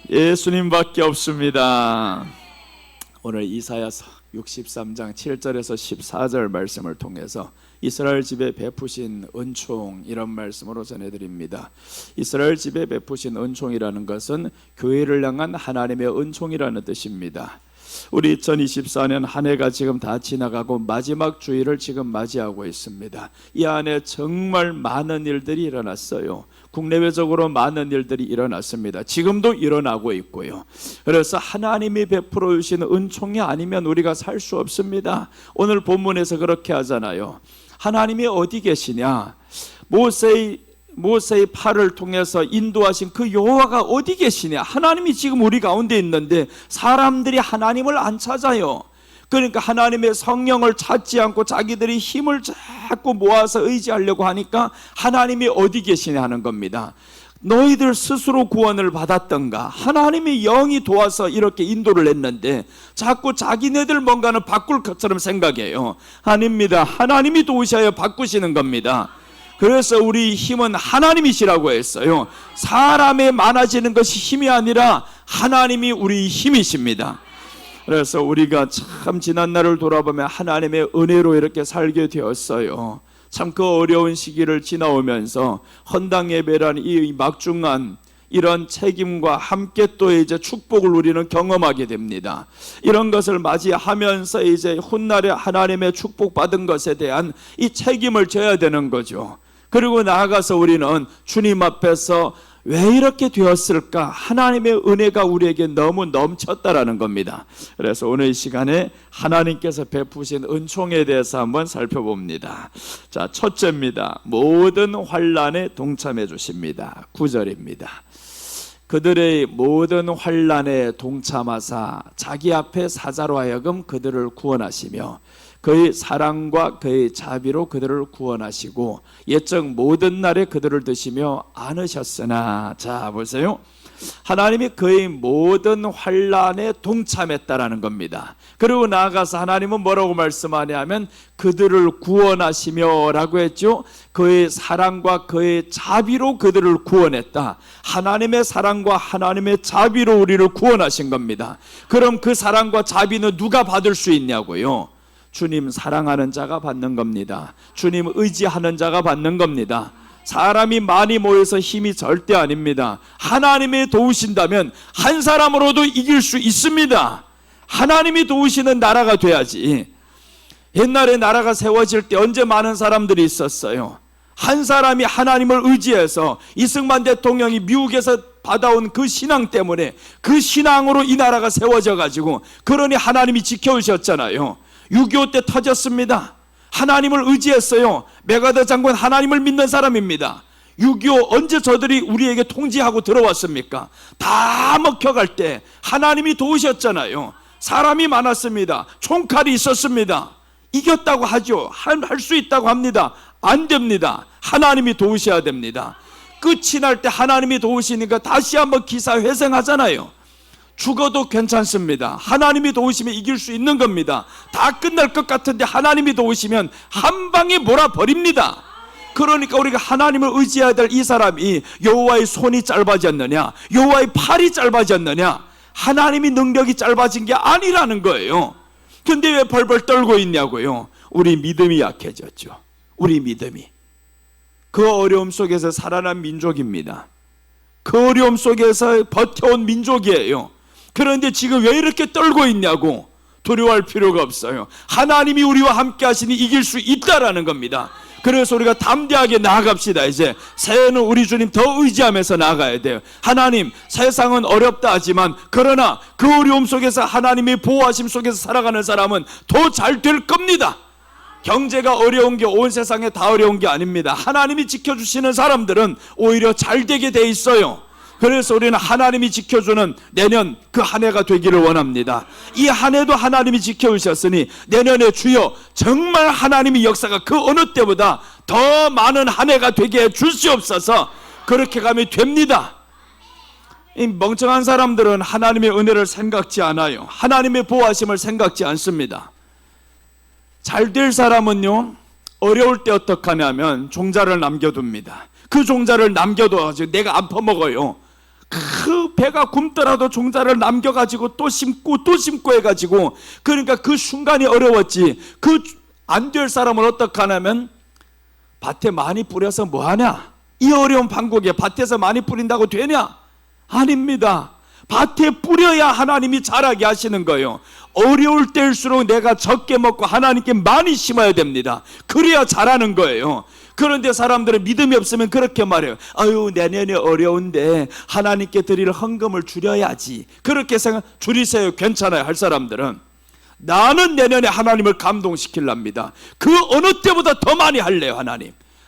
예수님밖에 없습니다. 오늘 이사야서 63장 7절에서 14절 말씀을 통해서 이스라엘 집에 베푸신 은총, 이런 말씀으로 전해드립니다. 이스라엘 집에 베푸신 은총이라는 것은 교회를 향한 하나님의 은총이라는 뜻입니다. 우리 2024년 한 해가 지금 다 지나가고 마지막 주일을 지금 맞이하고 있습니다. 이 안에 정말 많은 일들이 일어났어요. 국내외적으로 많은 일들이 일어났습니다. 지금도 일어나고 있고요. 그래서 하나님이 베풀어 주신 은총이 아니면 우리가 살 수 없습니다. 오늘 본문에서 그렇게 하잖아요. 하나님이 어디 계시냐? 모세의 팔을 통해서 인도하신 그 여호와가 어디 계시냐? 하나님이 지금 우리 가운데 있는데 사람들이 하나님을 안 찾아요. 그러니까 하나님의 성령을 찾지 않고 자기들이 힘을 자꾸 모아서 의지하려고 하니까 하나님이 어디 계시냐 하는 겁니다. 너희들 스스로 구원을 받았던가? 하나님이 영이 도와서 이렇게 인도를 했는데 자꾸 자기네들 뭔가는 바꿀 것처럼 생각해요. 아닙니다. 하나님이 도우셔야 바꾸시는 겁니다. 그래서 우리 힘은 하나님이시라고 했어요. 사람의 많아지는 것이 힘이 아니라 하나님이 우리 힘이십니다. 그래서 우리가 참 지난 날을 돌아보면 하나님의 은혜로 이렇게 살게 되었어요. 참 그 어려운 시기를 지나오면서 헌당 예배란 이 막중한 이런 책임과 함께 또 이제 축복을 우리는 경험하게 됩니다. 이런 것을 맞이하면서 이제 훗날에 하나님의 축복받은 것에 대한 이 책임을 져야 되는 거죠. 그리고 나아가서 우리는 주님 앞에서 왜 이렇게 되었을까? 하나님의 은혜가 우리에게 너무 넘쳤다라는 겁니다. 그래서 오늘 이 시간에 하나님께서 베푸신 은총에 대해서 한번 살펴봅니다. 자, 첫째입니다. 모든 환난에 동참해 주십니다. 9절입니다. 그들의 모든 환난에 동참하사 자기 앞에 사자로 하여금 그들을 구원하시며 그의 사랑과 그의 자비로 그들을 구원하시고 옛적 모든 날에 그들을 드시며 안으셨으나, 자 보세요. 하나님이 그의 모든 환난에 동참했다라는 겁니다. 그리고 나아가서 하나님은 뭐라고 말씀하냐면 그들을 구원하시며 라고 했죠. 그의 사랑과 그의 자비로 그들을 구원했다. 하나님의 사랑과 하나님의 자비로 우리를 구원하신 겁니다. 그럼 그 사랑과 자비는 누가 받을 수 있냐고요? 주님 사랑하는 자가 받는 겁니다. 주님 의지하는 자가 받는 겁니다. 사람이 많이 모여서 힘이 절대 아닙니다. 하나님이 도우신다면 한 사람으로도 이길 수 있습니다. 하나님이 도우시는 나라가 돼야지. 옛날에 나라가 세워질 때 언제 많은 사람들이 있었어요. 한 사람이 하나님을 의지해서 이승만 대통령이 미국에서 받아온 그 신앙 때문에 그 신앙으로 이 나라가 세워져 가지고 그러니 하나님이 지켜주셨잖아요. 6.25 때 터졌습니다. 하나님을 의지했어요. 메가더 장군 하나님을 믿는 사람입니다. 6.25 언제 저들이 우리에게 통지하고 들어왔습니까? 다 먹혀갈 때 하나님이 도우셨잖아요. 사람이 많았습니다. 총칼이 있었습니다. 이겼다고 하죠. 할 수 있다고 합니다. 안 됩니다. 하나님이 도우셔야 됩니다. 끝이 날 때 하나님이 도우시니까 다시 한번 기사 회생하잖아요. 죽어도 괜찮습니다. 하나님이 도우시면 이길 수 있는 겁니다. 다 끝날 것 같은데 하나님이 도우시면 한 방에 몰아버립니다. 그러니까 우리가 하나님을 의지해야 될 이 사람이 여호와의 손이 짧아졌느냐, 여호와의 팔이 짧아졌느냐, 하나님이 능력이 짧아진 게 아니라는 거예요. 근데 왜 벌벌 떨고 있냐고요? 우리 믿음이 약해졌죠. 우리 믿음이. 그 어려움 속에서 살아난 민족입니다. 그 어려움 속에서 버텨온 민족이에요. 그런데 지금 왜 이렇게 떨고 있냐고. 두려워할 필요가 없어요. 하나님이 우리와 함께 하시니 이길 수 있다라는 겁니다. 그래서 우리가 담대하게 나아갑시다. 이제 새해는 우리 주님 더 의지하면서 나아가야 돼요. 하나님, 세상은 어렵다 하지만 그러나 그 어려움 속에서 하나님의 보호하심 속에서 살아가는 사람은 더 잘 될 겁니다. 경제가 어려운 게 온 세상에 다 어려운 게 아닙니다. 하나님이 지켜주시는 사람들은 오히려 잘 되게 돼 있어요. 그래서 우리는 하나님이 지켜주는 내년 그 한 해가 되기를 원합니다. 이 한 해도 하나님이 지켜주셨으니 내년에 주여 정말 하나님의 역사가 그 어느 때보다 더 많은 한 해가 되게 해 주시옵소서. 그렇게 가면 됩니다. 이 멍청한 사람들은 하나님의 은혜를 생각지 않아요. 하나님의 보호하심을 생각지 않습니다. 잘 될 사람은요, 어려울 때 어떻게 하냐면 종자를 남겨둡니다. 그 종자를 남겨둬가지고 내가 안 퍼먹어요. 그 배가 굶더라도 종자를 남겨가지고 또 심고 또 심고 해가지고, 그러니까 그 순간이 어려웠지. 그 안 될 사람은 어떻게 하냐면 밭에 많이 뿌려서 뭐하냐, 이 어려운 판국에 밭에서 많이 뿌린다고 되냐? 아닙니다. 밭에 뿌려야 하나님이 자라게 하시는 거예요. 어려울 때일수록 내가 적게 먹고 하나님께 많이 심어야 됩니다. 그래야 자라는 거예요. 그런데 사람들은 믿음이 없으면 그렇게 말해요. 아유, 내년에 어려운데 하나님께 드릴 헌금을 줄여야지. 그렇게 생각, 줄이세요. 괜찮아요. 할 사람들은. 나는 내년에 하나님을 감동시키랍니다. 그 어느 때보다 더 많이 할래요.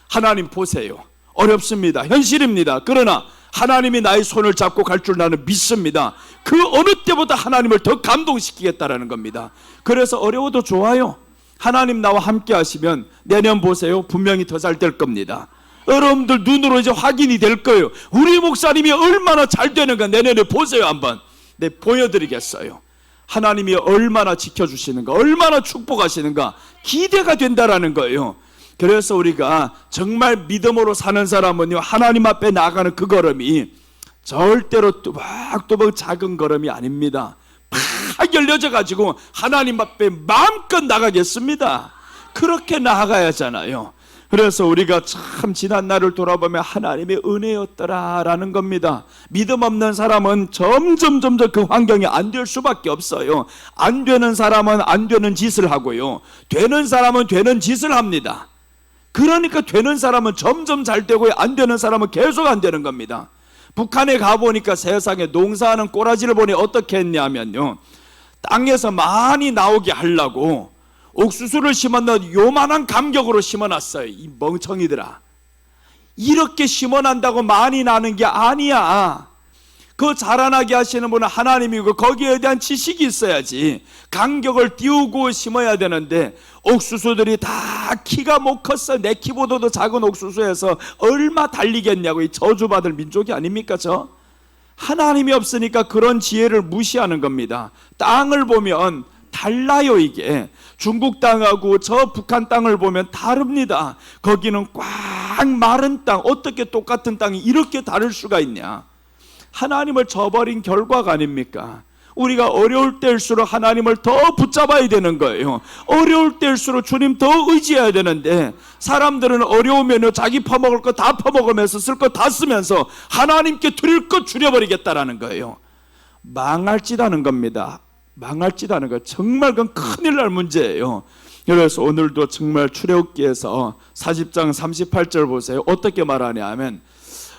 하나님 보세요. 어렵습니다. 현실입니다. 그러나 하나님이 나의 손을 잡고 갈 줄 나는 믿습니다. 그 어느 때보다 하나님을 더 감동시키겠다라는 겁니다. 그래서 어려워도 좋아요. 하나님 나와 함께 하시면 내년 보세요. 분명히 더 잘 될 겁니다. 여러분들 눈으로 이제 확인이 될 거예요. 우리 목사님이 얼마나 잘 되는가 내년에 보세요. 한번 네, 보여드리겠어요. 하나님이 얼마나 지켜주시는가, 얼마나 축복하시는가 기대가 된다라는 거예요. 그래서 우리가 정말 믿음으로 사는 사람은요, 하나님 앞에 나가는 그 걸음이 절대로 또박또박 작은 걸음이 아닙니다. 팍 열려져 가지고 하나님 앞에 마음껏 나가겠습니다. 그렇게 나아가야 하잖아요. 그래서 우리가 참 지난 날을 돌아보면 하나님의 은혜였더라라는 겁니다. 믿음 없는 사람은 점점 그 환경이 안 될 수밖에 없어요. 안 되는 사람은 안 되는 짓을 하고요, 되는 사람은 되는 짓을 합니다. 그러니까 되는 사람은 점점 잘 되고 안 되는 사람은 계속 안 되는 겁니다. 북한에 가보니까 세상에 농사하는 꼬라지를 보니 어떻게 했냐면요, 땅에서 많이 나오게 하려고 옥수수를 심었는데 요만한 감격으로 심어놨어요. 이 멍청이들아, 이렇게 심어난다고 많이 나는 게 아니야. 그 자라나게 하시는 분은 하나님이고 거기에 대한 지식이 있어야지. 간격을 띄우고 심어야 되는데 옥수수들이 다 키가 못 컸어. 내 키보다도 작은 옥수수에서 얼마 달리겠냐고. 이 저주받을 민족이 아닙니까 저? 하나님이 없으니까 그런 지혜를 무시하는 겁니다. 땅을 보면 달라요. 이게 중국 땅하고 저 북한 땅을 보면 다릅니다. 거기는 꽉 마른 땅, 어떻게 똑같은 땅이 이렇게 다를 수가 있냐. 하나님을 저버린 결과가 아닙니까? 우리가 어려울 때일수록 하나님을 더 붙잡아야 되는 거예요. 어려울 때일수록 주님 더 의지해야 되는데 사람들은 어려우면 자기 퍼먹을 거 다 퍼먹으면서 쓸 거 다 쓰면서 하나님께 드릴 것 줄여버리겠다라는 거예요. 망할지다는 겁니다. 망할지다는 거 정말 그건 큰일 날 문제예요. 그래서 오늘도 정말 출애굽기에서 40장 38절 보세요. 어떻게 말하냐 하면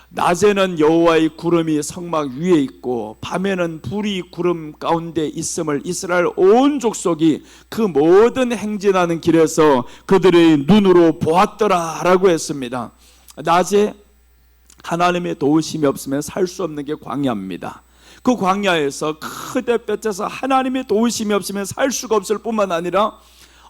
낮에는 여호와의 구름이 성막 위에 있고 밤에는 불이 구름 가운데 있음을 이스라엘 온 족속이 그 모든 행진하는 길에서 그들의 눈으로 보았더라 라고 했습니다. 낮에 하나님의 도우심이 없으면 살 수 없는 게 광야입니다. 그 광야에서 크대볕에서 하나님의 도우심이 없으면 살 수가 없을 뿐만 아니라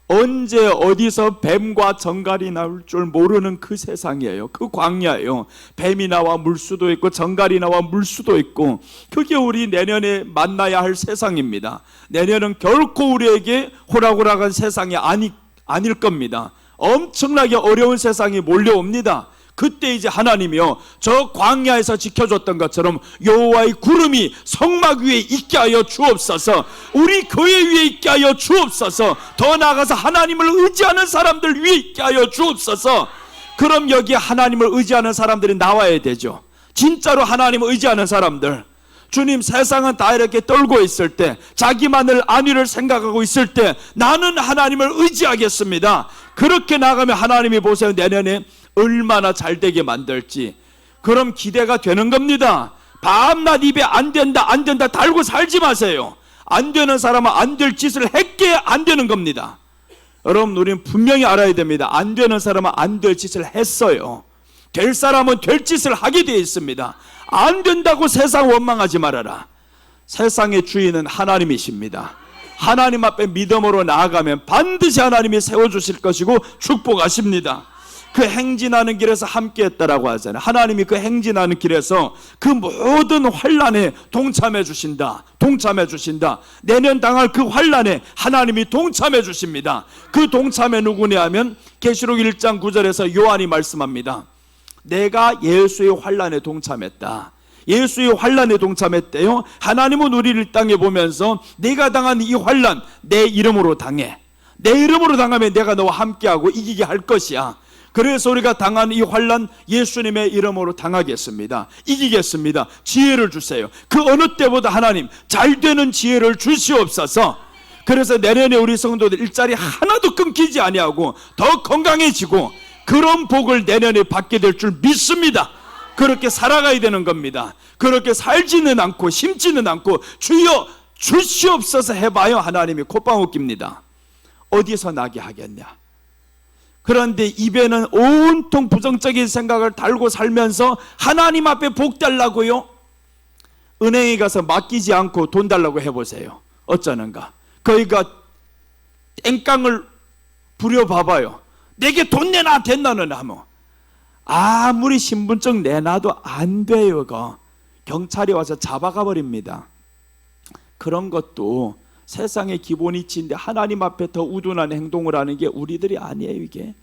언제 어디서 뱀과 정갈이 나올 줄 모르는 그 세상이에요. 그 광야예요. 뱀이 나와 물수도 있고 정갈이 나와 물수도 있고, 그게 우리 내년에 만나야 할 세상입니다. 내년은 결코 우리에게 호락호락한 세상이 아닐 겁니다. 엄청나게 어려운 세상이 몰려옵니다. 그때 이제 하나님이요, 저 광야에서 지켜줬던 것처럼 여호와의 구름이 성막 위에 있게 하여 주옵소서. 우리 교회 위에 있게 하여 주옵소서. 더 나아가서 하나님을 의지하는 사람들 위에 있게 하여 주옵소서. 그럼 여기에 하나님을 의지하는 사람들이 나와야 되죠. 진짜로 하나님을 의지하는 사람들. 주님, 세상은 다 이렇게 떨고 있을 때, 자기만을 안위를 생각하고 있을 때 나는 하나님을 의지하겠습니다. 그렇게 나가면 하나님이 보세요, 내년에 얼마나 잘되게 만들지. 그럼 기대가 되는 겁니다. 밤낮 입에 안 된다 안 된다 달고 살지 마세요. 안 되는 사람은 안 될 짓을 했기에 안 되는 겁니다. 여러분, 우리는 분명히 알아야 됩니다. 안 되는 사람은 안 될 짓을 했어요. 될 사람은 될 짓을 하게 되어 있습니다. 안 된다고 세상 원망하지 말아라. 세상의 주인은 하나님이십니다. 하나님 앞에 믿음으로 나아가면 반드시 하나님이 세워주실 것이고 축복하십니다. 그 행진하는 길에서 함께 했다라고 하잖아요. 하나님이 그 행진하는 길에서 그 모든 환난에 동참해 주신다. 내년 당할 그 환난에 하나님이 동참해 주십니다. 그 동참에 누구냐 하면 계시록 1장 9절에서 요한이 말씀합니다. 내가 예수의 환난에 동참했다. 예수의 환난에 동참했대요. 하나님은 우리를 이 땅에 보면서 내가 당한 이 환난 내 이름으로 당해. 내 이름으로 당하면 내가 너와 함께하고 이기게 할 것이야. 그래서 우리가 당한 이 환난 예수님의 이름으로 당하겠습니다. 이기겠습니다. 지혜를 주세요. 그 어느 때보다 하나님 잘 되는 지혜를 주시옵소서. 그래서 내년에 우리 성도들 일자리 하나도 끊기지 아니하고 더 건강해지고 그런 복을 내년에 받게 될 줄 믿습니다. 그렇게 살아가야 되는 겁니다. 그렇게 살지는 않고 심지는 않고 주여 주시옵소서 해봐요. 하나님이 콧방 웃깁니다. 어디서 나게 하겠냐. 그런데 입에는 온통 부정적인 생각을 달고 살면서 하나님 앞에 복 달라고요? 은행에 가서 맡기지 않고 돈 달라고 해보세요. 어쩌는가. 거기가 땡깡을 부려봐봐요. 내게 돈 내놔 됐나는 하면 아무리 신분증 내놔도 안 돼요. 그거 경찰이 와서 잡아가 버립니다. 그런 것도 세상의 기본 이치인데 하나님 앞에 더 우둔한 행동을 하는 게 우리들이 아니에요. 이게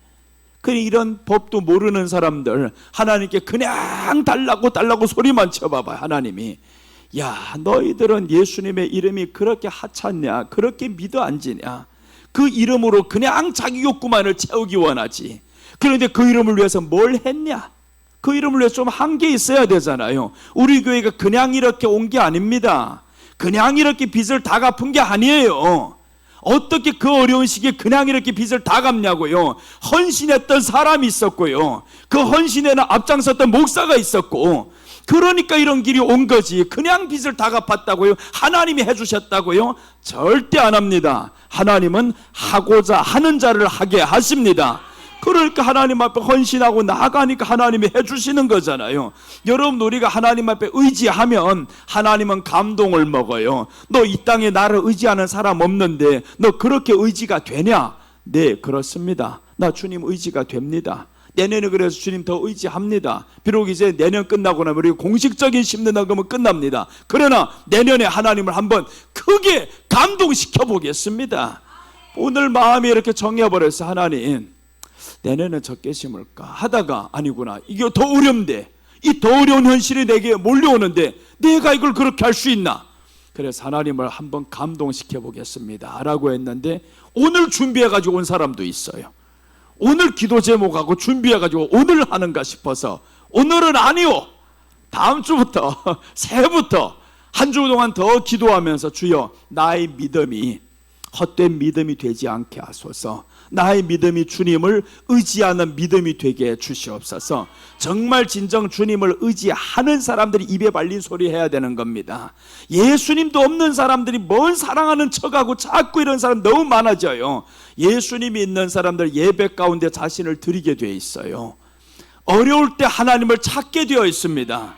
이런 법도 모르는 사람들 하나님께 그냥 달라고 소리만 쳐봐봐요. 하나님이 야 너희들은 예수님의 이름이 그렇게 하찮냐, 그렇게 믿어 앉으냐, 그 이름으로 그냥 자기 욕구만을 채우기 원하지. 그런데 그 이름을 위해서 뭘 했냐? 그 이름을 위해서 좀 한 게 있어야 되잖아요. 우리 교회가 그냥 이렇게 온 게 아닙니다. 그냥 이렇게 빚을 다 갚은 게 아니에요. 어떻게 그 어려운 시기에 그냥 이렇게 빚을 다 갚냐고요. 헌신했던 사람이 있었고요. 그 헌신에는 앞장섰던 목사가 있었고, 그러니까 이런 길이 온 거지. 그냥 빚을 다 갚았다고요? 하나님이 해주셨다고요? 절대 안 합니다. 하나님은 하고자 하는 자를 하게 하십니다. 그러니까 하나님 앞에 헌신하고 나아가니까 하나님이 해주시는 거잖아요. 여러분 우리가 하나님 앞에 의지하면 하나님은 감동을 먹어요. 너 이 땅에 나를 의지하는 사람 없는데 너 그렇게 의지가 되냐? 네 그렇습니다. 나 주님 의지가 됩니다. 내년에 그래서 주님 더 의지합니다. 비록 이제 내년 끝나고 나면 우리 공식적인 심는다그러면 끝납니다. 그러나 내년에 하나님을 한번 크게 감동시켜 보겠습니다. 오늘 마음이 이렇게 정해버려서 하나님 내년에 적게 심을까 하다가 아니구나, 이게 더 어렵네, 이 더 어려운 현실이 내게 몰려오는데 내가 이걸 그렇게 할 수 있나? 그래서 하나님을 한번 감동시켜 보겠습니다 라고 했는데 오늘 준비해가지고 온 사람도 있어요. 오늘 기도 제목하고 준비해가지고 오늘 하는가 싶어서 오늘은 아니요, 다음 주부터 새해부터 한 주 동안 더 기도하면서 주여 나의 믿음이 헛된 믿음이 되지 않게 하소서. 나의 믿음이 주님을 의지하는 믿음이 되게 해 주시옵소서. 정말 진정 주님을 의지하는 사람들이 입에 발린 소리 해야 되는 겁니다. 예수님도 없는 사람들이 뭔 사랑하는 척하고 자꾸 이런 사람 너무 많아져요. 예수님이 있는 사람들 예배 가운데 자신을 드리게 되어 있어요. 어려울 때 하나님을 찾게 되어 있습니다.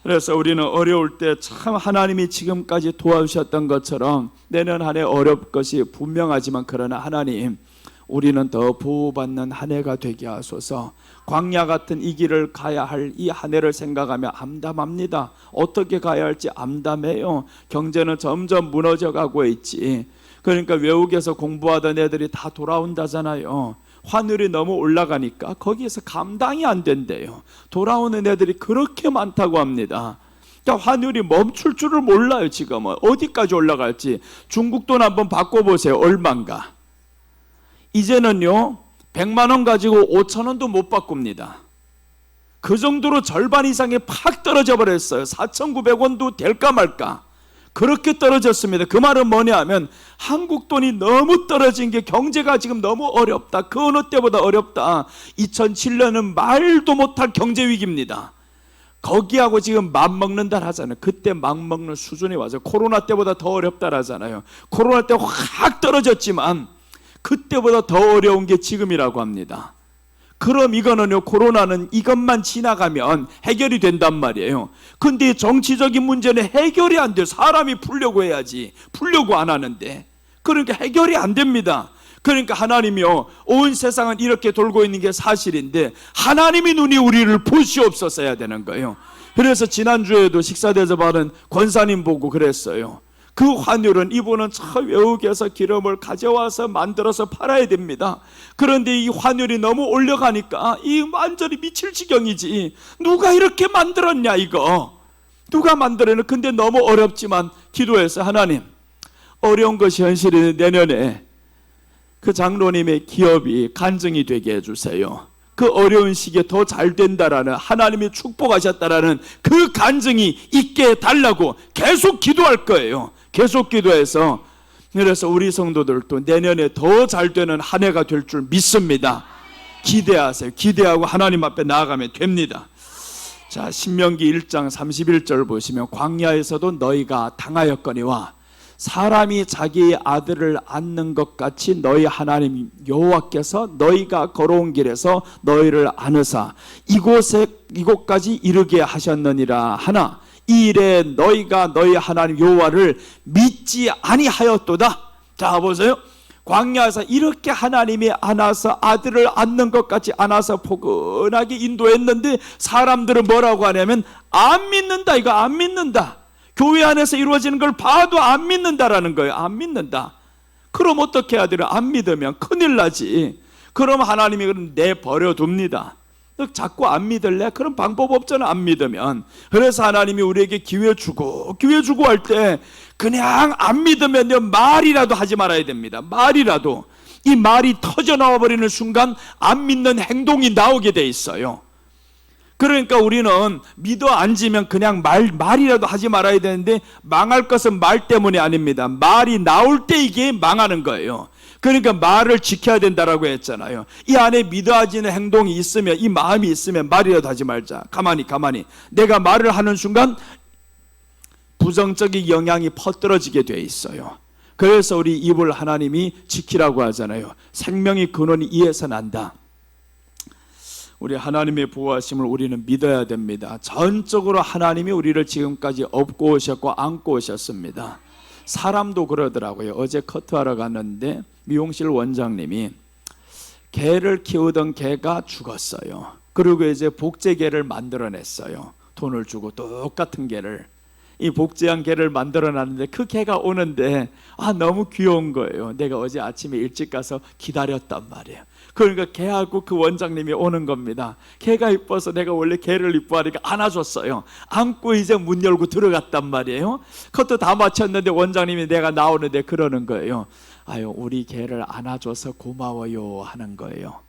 그래서 우리는 어려울 때 참 하나님이 지금까지 도와주셨던 것처럼 내년 한 해 어려울 것이 분명하지만 그러나 하나님 우리는 더 보호받는 한 해가 되게 하소서. 광야 같은 이 길을 가야 할 이 한 해를 생각하며 암담합니다. 어떻게 가야 할지 암담해요. 경제는 점점 무너져 가고 있지. 그러니까 외국에서 공부하던 애들이 다 돌아온다잖아요. 환율이 너무 올라가니까 거기에서 감당이 안 된대요. 돌아오는 애들이 그렇게 많다고 합니다. 그러니까 환율이 멈출 줄을 몰라요. 지금은 어디까지 올라갈지. 중국 돈 한번 바꿔보세요. 얼마인가. 이제는요 100만 원 가지고 5천 원도 못 바꿉니다. 그 정도로 절반 이상이 팍 떨어져 버렸어요. 4,900원도 될까 말까 그렇게 떨어졌습니다. 그 말은 뭐냐 하면 한국 돈이 너무 떨어진 게 경제가 지금 너무 어렵다. 그 어느 때보다 어렵다. 2007년은 말도 못할 경제 위기입니다. 거기하고 지금 맘먹는다 하잖아요. 그때 맘먹는 수준에 와서 코로나 때보다 더 어렵다 하잖아요. 코로나 때 확 떨어졌지만 그때보다 더 어려운 게 지금이라고 합니다. 그럼 이거는요, 코로나는 이것만 지나가면 해결이 된단 말이에요. 근데 정치적인 문제는 해결이 안 돼요. 사람이 풀려고 해야지. 풀려고 안 하는데. 그러니까 해결이 안 됩니다. 그러니까 하나님이요, 온 세상은 이렇게 돌고 있는 게 사실인데 하나님이 눈이 우리를 보시옵소서 해야 되는 거예요. 그래서 지난주에도 식사 대접하는 권사님 보고 그랬어요. 그 환율은 이분은 저 외국에서 기름을 가져와서 만들어서 팔아야 됩니다. 그런데 이 환율이 너무 올라가니까 이 완전히 미칠 지경이지. 누가 이렇게 만들었냐 이거. 누가 만들었냐. 근데 너무 어렵지만 기도해서 하나님, 어려운 것이 현실인데 내년에 그 장로님의 기업이 간증이 되게 해주세요. 그 어려운 시기에 더 잘 된다라는, 하나님이 축복하셨다라는 그 간증이 있게 해달라고 계속 기도할 거예요. 계속 기도해서, 그래서 우리 성도들도 내년에 더 잘 되는 한 해가 될 줄 믿습니다. 기대하세요. 기대하고 하나님 앞에 나아가면 됩니다. 자, 신명기 1장 31절 보시면 광야에서도 너희가 당하였거니와 사람이 자기의 아들을 안는 것 같이 너희 하나님 여호와께서 너희가 걸어온 길에서 너희를 안으사 이곳까지 이르게 하셨느니라 하나 이 일에 너희가 너희 하나님 여호와를 믿지 아니하였도다. 자 보세요. 광야에서 이렇게 하나님이 안아서 아들을 안는 것 같이 안아서 포근하게 인도했는데 사람들은 뭐라고 하냐면 안 믿는다. 이거 안 믿는다. 교회 안에서 이루어지는 걸 봐도 안 믿는다라는 거예요. 안 믿는다. 그럼 어떻게 해야 돼요? 안 믿으면 큰일 나지. 그럼 하나님이 그럼 내버려 둡니다. 자꾸 안 믿을래? 그럼 방법 없잖아. 안 믿으면. 그래서 하나님이 우리에게 기회 주고 할 때 그냥 안 믿으면 말이라도 하지 말아야 됩니다. 말이라도. 이 말이 터져 나와버리는 순간 안 믿는 행동이 나오게 돼 있어요. 그러니까 우리는 믿어 앉으면 그냥 말이라도 하지 말아야 되는데 망할 것은 말 때문이 아닙니다. 말이 나올 때 이게 망하는 거예요. 그러니까 말을 지켜야 된다라고 했잖아요. 이 안에 믿어지는 행동이 있으면, 이 마음이 있으면 말이라도 하지 말자. 가만히 내가 말을 하는 순간 부정적인 영향이 퍼뜨려지게 돼 있어요. 그래서 우리 입을 하나님이 지키라고 하잖아요. 생명의 근원이 이에서 난다. 우리 하나님의 보호하심을 우리는 믿어야 됩니다. 전적으로 하나님이 우리를 지금까지 업고 오셨고 안고 오셨습니다. 사람도 그러더라고요. 어제 커트하러 갔는데 미용실 원장님이 개를 키우던 개가 죽었어요. 그리고 이제 복제개를 만들어냈어요. 돈을 주고 똑같은 개를. 이 복제한 개를 만들어놨는데 그 개가 오는데 너무 귀여운 거예요. 내가 어제 아침에 일찍 가서 기다렸단 말이에요. 그러니까 개하고 그 원장님이 오는 겁니다. 개가 이뻐서 내가 원래 개를 이뻐하니까 안아줬어요. 안고 이제 문 열고 들어갔단 말이에요. 그것도 다 마쳤는데 원장님이 내가 나오는데 그러는 거예요. 아유, 우리 개를 안아줘서 고마워요 하는 거예요.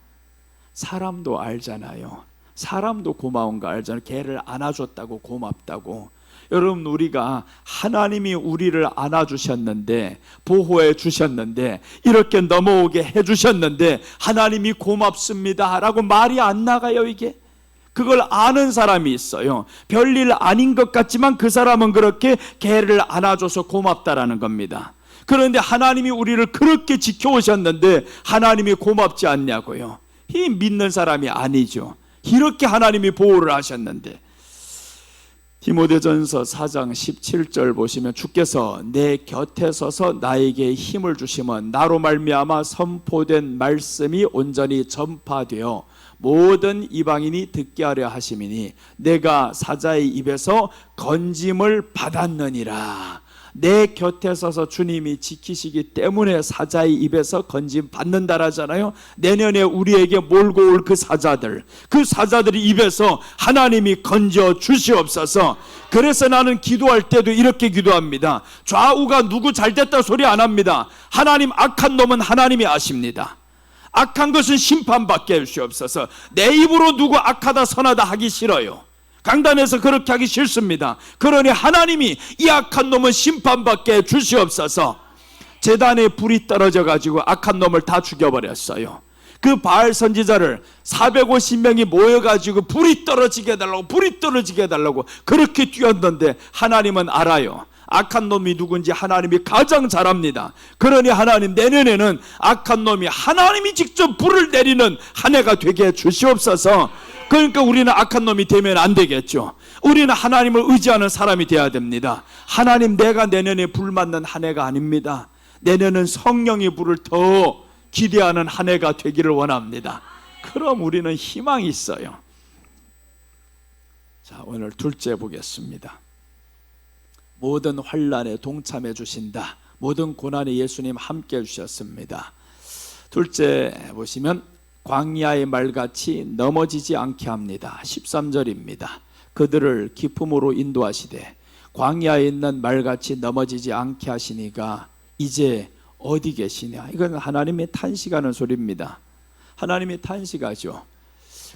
사람도 알잖아요. 사람도 고마운 거 알잖아요. 개를 안아줬다고 고맙다고. 여러분, 우리가 하나님이 우리를 안아주셨는데, 보호해 주셨는데, 이렇게 넘어오게 해주셨는데 하나님이 고맙습니다 라고 말이 안 나가요. 이게 그걸 아는 사람이 있어요. 별일 아닌 것 같지만 그 사람은 그렇게 개를 안아줘서 고맙다라는 겁니다. 그런데 하나님이 우리를 그렇게 지켜오셨는데 하나님이 고맙지 않냐고요. 이 믿는 사람이 아니죠. 이렇게 하나님이 보호를 하셨는데. 디모데전서 4장 17절 보시면 주께서 내 곁에 서서 나에게 힘을 주시면 나로 말미암아 선포된 말씀이 온전히 전파되어 모든 이방인이 듣게 하려 하심이니 내가 사자의 입에서 건짐을 받았느니라. 내 곁에 서서 주님이 지키시기 때문에 사자의 입에서 건짐 받는다라잖아요. 내년에 우리에게 몰고 올 그 사자들이 입에서 하나님이 건져 주시옵소서. 그래서 나는 기도할 때도 이렇게 기도합니다. 좌우가 누구 잘됐다 소리 안 합니다. 하나님, 악한 놈은 하나님이 아십니다. 악한 것은 심판받게 해주시옵소서. 내 입으로 누구 악하다 선하다 하기 싫어요. 강단에서 그렇게 하기 싫습니다. 그러니 하나님이 이 악한 놈은 심판받게 해 주시옵소서. 제단에 불이 떨어져 가지고 악한 놈을 다 죽여버렸어요. 그 바알 선지자를 450명이 모여가지고 불이 떨어지게 해달라고 그렇게 뛰었는데 하나님은 알아요. 악한 놈이 누군지 하나님이 가장 잘 압니다. 그러니 하나님, 내년에는 악한 놈이 하나님이 직접 불을 내리는 한 해가 되게 해 주시옵소서. 그러니까 우리는 악한 놈이 되면 안 되겠죠. 우리는 하나님을 의지하는 사람이 되어야 됩니다. 하나님, 내가 내년에 불 맞는 한 해가 아닙니다. 내년은 성령의 불을 더 기대하는 한 해가 되기를 원합니다. 그럼 우리는 희망이 있어요. 자, 오늘 둘째 보겠습니다. 모든 환난에 동참해 주신다. 모든 고난에 예수님 함께 해주셨습니다. 둘째 보시면 광야의 말같이 넘어지지 않게 합니다. 13절입니다. 그들을 기품으로 인도하시되 광야에 있는 말같이 넘어지지 않게 하시니가 이제 어디 계시냐. 이건 하나님의 탄식하는 소리입니다. 하나님이 탄식하죠.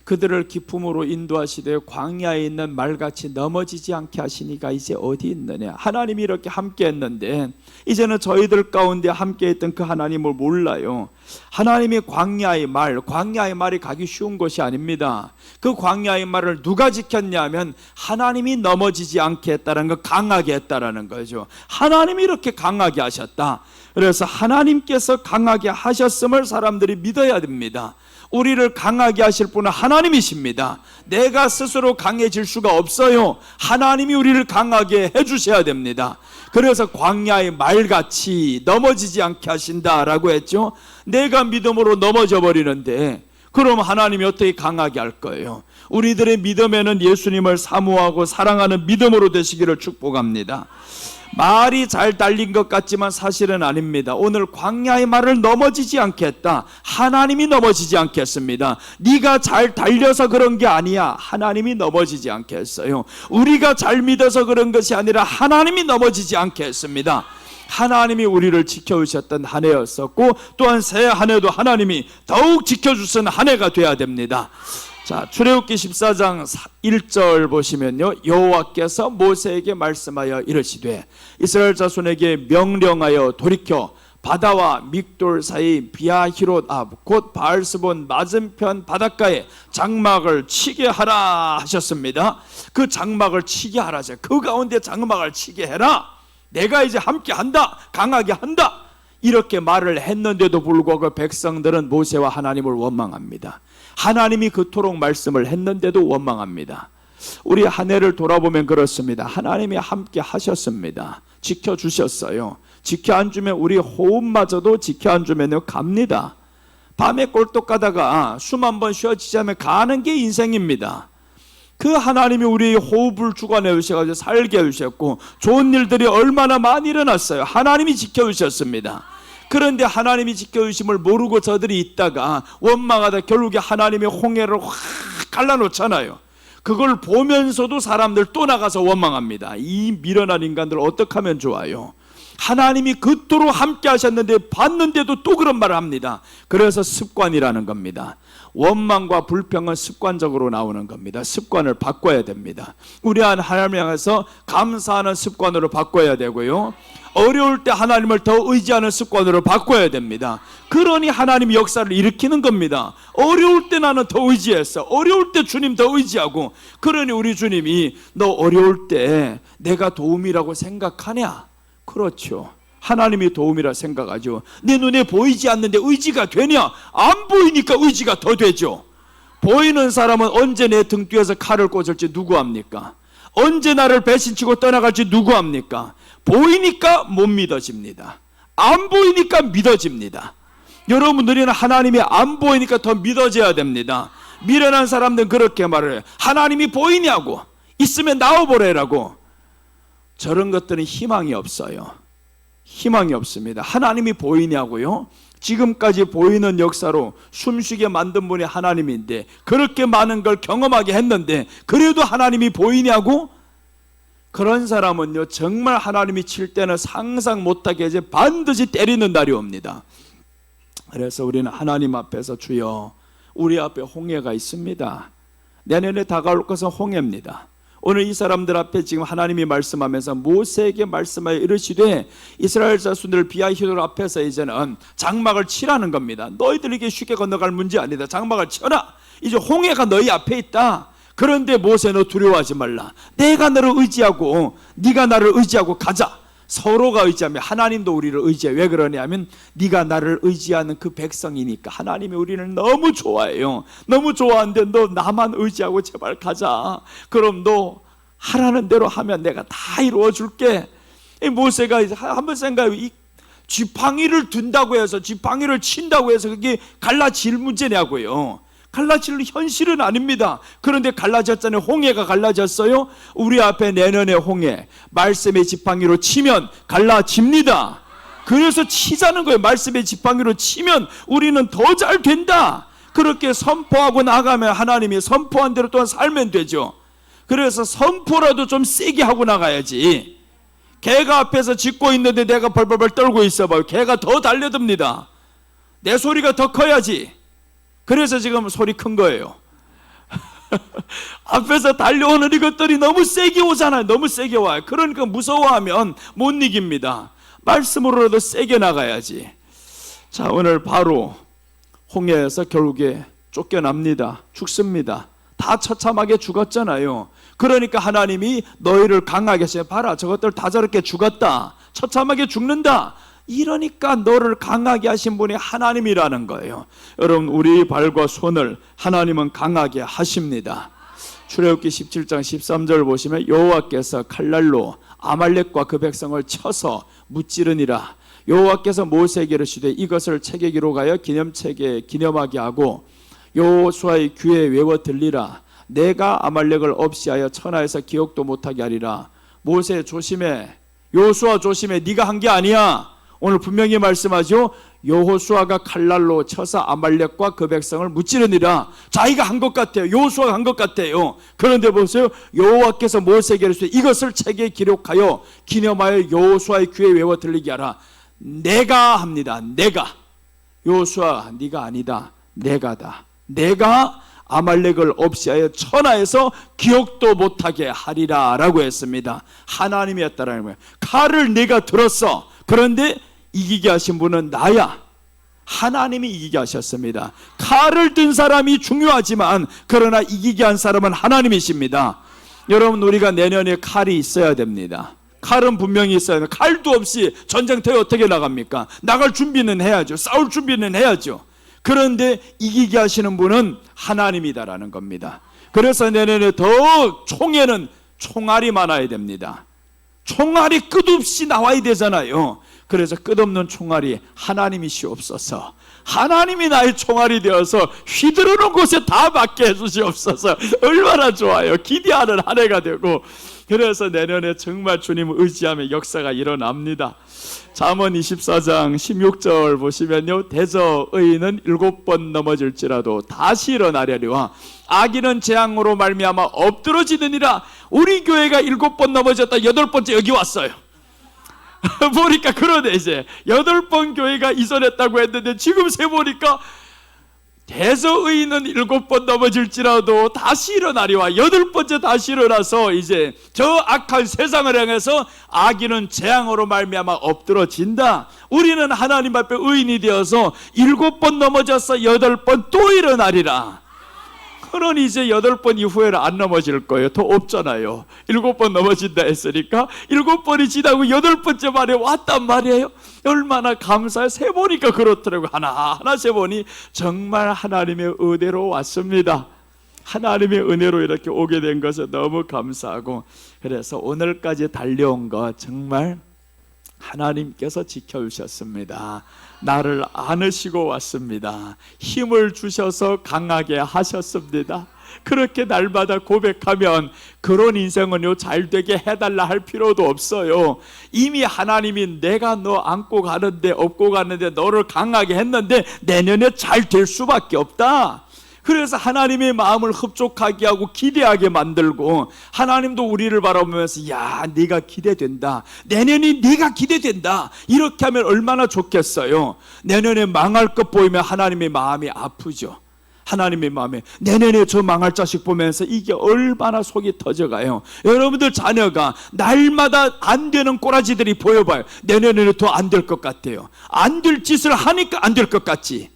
그들을 기품으로 인도하시되 광야에 있는 말같이 넘어지지 않게 하시니가 이제 어디 있느냐. 하나님이 이렇게 함께 했는데 이제는 저희들 가운데 함께 했던 그 하나님을 몰라요. 하나님이 광야의 말이 가기 쉬운 것이 아닙니다. 그 광야의 말을 누가 지켰냐면 하나님이 넘어지지 않게 했다는 거, 강하게 했다라는 거죠. 하나님이 이렇게 강하게 하셨다. 그래서 하나님께서 강하게 하셨음을 사람들이 믿어야 됩니다. 우리를 강하게 하실 분은 하나님이십니다. 내가 스스로 강해질 수가 없어요. 하나님이 우리를 강하게 해주셔야 됩니다. 그래서 광야의 말같이 넘어지지 않게 하신다라고 했죠. 내가 믿음으로 넘어져 버리는데 그럼 하나님이 어떻게 강하게 할 거예요? 우리들의 믿음에는 예수님을 사모하고 사랑하는 믿음으로 되시기를 축복합니다. 말이 잘 달린 것 같지만 사실은 아닙니다. 오늘 광야의 말을 넘어지지 않겠다. 하나님이 넘어지지 않겠습니다. 네가 잘 달려서 그런 게 아니야. 하나님이 넘어지지 않게 했어요. 우리가 잘 믿어서 그런 것이 아니라 하나님이 넘어지지 않게 했습니다. 하나님이 우리를 지켜주셨던 한 해였었고 또한 새 한 해도 하나님이 더욱 지켜주신 한 해가 돼야 됩니다. 자, 출애굽기 14장 1절 보시면요, 여호와께서 모세에게 말씀하여 이르시되 이스라엘 자손에게 명령하여 돌이켜 바다와 믹돌 사이 비아히롯 앞 곧 바알스본 맞은편 바닷가에 장막을 치게 하라 하셨습니다. 그 장막을 치게 하라죠. 그 가운데 장막을 치게 해라. 내가 이제 함께 한다. 강하게 한다. 이렇게 말을 했는데도 불구하고 백성들은 모세와 하나님을 원망합니다. 하나님이 그토록 말씀을 했는데도 원망합니다. 우리 한 해를 돌아보면 그렇습니다. 하나님이 함께 하셨습니다. 지켜주셨어요. 지켜 안 주면 우리 호흡마저도 지켜 안 주면 갑니다. 밤에 꼴떡 가다가 숨 한 번 쉬어지자면 가는 게 인생입니다. 그 하나님이 우리의 호흡을 주관해 주셔가지고 살게 해주셨고 좋은 일들이 얼마나 많이 일어났어요. 하나님이 지켜주셨습니다. 그런데 하나님이 지켜주심을 모르고 저들이 있다가 원망하다 결국에 하나님의 홍해를 확 갈라놓잖아요. 그걸 보면서도 사람들 또 나가서 원망합니다. 이 미련한 인간들 어떻게 하면 좋아요? 하나님이 그토록 함께 하셨는데 봤는데도 또 그런 말을 합니다. 그래서 습관이라는 겁니다. 원망과 불평은 습관적으로 나오는 겁니다. 습관을 바꿔야 됩니다. 우리 하나님을 향해서 감사하는 습관으로 바꿔야 되고요, 어려울 때 하나님을 더 의지하는 습관으로 바꿔야 됩니다. 그러니 하나님이 역사를 일으키는 겁니다. 어려울 때 나는 더 의지했어. 어려울 때 주님 더 의지하고, 그러니 우리 주님이 너 어려울 때 내가 도움이라고 생각하냐? 그렇죠. 하나님이 도움이라 생각하죠. 내 눈에 보이지 않는데 의지가 되냐? 안 보이니까 의지가 더 되죠. 보이는 사람은 언제 내 등 뒤에서 칼을 꽂을지 누구 압니까? 언제 나를 배신치고 떠나갈지 누구 압니까? 보이니까 못 믿어집니다. 안 보이니까 믿어집니다. 여러분들은 하나님이 안 보이니까 더 믿어져야 됩니다. 미련한 사람들은 그렇게 말을 해요. 하나님이 보이냐고, 있으면 나와보래라고. 저런 것들은 희망이 없어요. 희망이 없습니다. 하나님이 보이냐고요? 지금까지 보이는 역사로 숨쉬게 만든 분이 하나님인데 그렇게 많은 걸 경험하게 했는데 그래도 하나님이 보이냐고? 그런 사람은요, 정말 하나님이 칠 때는 상상 못하게 이제 반드시 때리는 날이 옵니다. 그래서 우리는 하나님 앞에서 주여, 우리 앞에 홍해가 있습니다. 내년에 다가올 것은 홍해입니다. 오늘 이 사람들 앞에 지금 하나님이 말씀하면서 모세에게 말씀하여 이르시되 이스라엘 자손들 비아히롯 앞에서 이제는 장막을 치라는 겁니다. 너희들에게 쉽게 건너갈 문제 아니다. 장막을 쳐라. 이제 홍해가 너희 앞에 있다. 그런데 모세, 너 두려워하지 말라. 내가 너를 의지하고 네가 나를 의지하고 가자. 서로가 의지하면 하나님도 우리를 의지해. 왜 그러냐면 네가 나를 의지하는 그 백성이니까. 하나님이 우리를 너무 좋아해요. 너무 좋아하는데 너 나만 의지하고 제발 가자. 그럼 너 하라는 대로 하면 내가 다 이루어 줄게. 모세가 한번 생각해요. 이 지팡이를 든다고 해서, 지팡이를 친다고 해서 그게 갈라질 문제냐고요. 갈라질 현실은 아닙니다. 그런데 갈라졌잖아요. 홍해가 갈라졌어요. 우리 앞에 내년의 홍해, 말씀의 지팡이로 치면 갈라집니다. 그래서 치자는 거예요. 말씀의 지팡이로 치면 우리는 더 잘 된다. 그렇게 선포하고 나가면 하나님이 선포한 대로 또한 살면 되죠. 그래서 선포라도 좀 세게 하고 나가야지. 개가 앞에서 짖고 있는데 내가 벌벌벌 떨고 있어봐요. 개가 더 달려듭니다. 내 소리가 더 커야지. 그래서 지금 소리 큰 거예요. 앞에서 달려오는 이것들이 너무 세게 오잖아요. 너무 세게 와요. 그러니까 무서워하면 못 이깁니다. 말씀으로라도 세게 나가야지. 자, 오늘 바로 홍해에서 결국에 쫓겨납니다. 죽습니다. 다 처참하게 죽었잖아요. 그러니까 하나님이 너희를 강하게 하셔. 봐라, 저것들 다 저렇게 죽었다. 처참하게 죽는다. 이러니까 너를 강하게 하신 분이 하나님이라는 거예요. 여러분, 우리 발과 손을 하나님은 강하게 하십니다. 출애굽기 17장 13절 보시면 여호와께서 칼날로 아말렉과 그 백성을 쳐서 무찌르니라. 여호와께서 모세에게 이르시되 이것을 책에 기록하여 기념책에 기념하게 하고 여호수아의 귀에 외워 들리라. 내가 아말렉을 없이하여 천하에서 기억도 못하게 하리라. 모세 조심해. 여호수아 조심해. 네가 한 게 아니야. 오늘 분명히 말씀하죠. 여호수아가 칼날로 쳐서 아말렉과 그 백성을 무찌르니라. 자기가 한 것 같아요. 여호수아가 한 것 같아요. 그런데 보세요. 여호와께서 모세에게 이르시되 이것을 책에 기록하여 기념하여 여호수아의 귀에 외워 들리게 하라. 내가 합니다. 내가. 여호수아 네가 아니다. 내가다. 내가 아말렉을 없이하여 천하에서 기억도 못하게 하리라 라고 했습니다. 하나님이었다라는 거예요. 칼을 내가 들었어. 그런데 이기게 하신 분은 나야. 하나님이 이기게 하셨습니다. 칼을 든 사람이 중요하지만 그러나 이기게 한 사람은 하나님이십니다. 여러분, 우리가 내년에 칼이 있어야 됩니다. 칼은 분명히 있어야 돼요. 칼도 없이 전쟁터에 어떻게 나갑니까? 나갈 준비는 해야죠. 싸울 준비는 해야죠. 그런데 이기게 하시는 분은 하나님이다라는 겁니다. 그래서 내년에 더 총에는 총알이 많아야 됩니다. 총알이 끝없이 나와야 되잖아요. 그래서 끝없는 총알이 하나님이시옵소서. 하나님이 나의 총알이 되어서 휘두르는 곳에 다 맞게 해주시옵소서. 얼마나 좋아요. 기대하는 한 해가 되고. 그래서 내년에 정말 주님을 의지하며 역사가 일어납니다. 잠언 24장 16절 보시면요, 대저 의인은 7번 넘어질지라도 다시 일어나려니와 악인은 재앙으로 말미암아 엎드러지느니라. 우리 교회가 7번 넘어졌다 8번째 여기 왔어요. 보니까 그러네. 이제 8번 교회가 이전했다고 했는데 지금 세보니까 대저 의인은 7번 넘어질지라도 다시 일어나리와 8번째 다시 일어나서 이제 저 악한 세상을 향해서 악인은 재앙으로 말미암아 엎드러진다. 우리는 하나님 앞에 의인이 되어서 7번 넘어져서 8번 또 일어나리라. 그러니 이제 8번 이후에는 안 넘어질 거예요. 더 없잖아요. 7번 넘어진다 했으니까 7번이 지나고 8번째 말에 왔단 말이에요. 얼마나 감사해. 세보니까 그렇더라고요. 하나하나 세보니 정말 하나님의 은혜로 왔습니다. 하나님의 은혜로 이렇게 오게 된 것에 너무 감사하고, 그래서 오늘까지 달려온 것 정말 하나님께서 지켜주셨습니다. 나를 안으시고 왔습니다. 힘을 주셔서 강하게 하셨습니다. 그렇게 날마다 고백하면 그런 인생은요 잘되게 해달라 할 필요도 없어요. 이미 하나님이 내가 너 안고 가는데 업고 가는데 너를 강하게 했는데 내년에 잘 될 수밖에 없다. 그래서 하나님의 마음을 흡족하게 하고 기대하게 만들고, 하나님도 우리를 바라보면서 야, 네가 기대된다. 내년이 네가 기대된다. 이렇게 하면 얼마나 좋겠어요. 내년에 망할 것 보이면 하나님의 마음이 아프죠. 하나님의 마음에 내년에 저 망할 자식 보면서 이게 얼마나 속이 터져가요. 여러분들 자녀가 날마다 안 되는 꼬라지들이 보여봐요. 내년에는 더 안 될 것 같아요. 안 될 짓을 하니까 안 될 것 같지.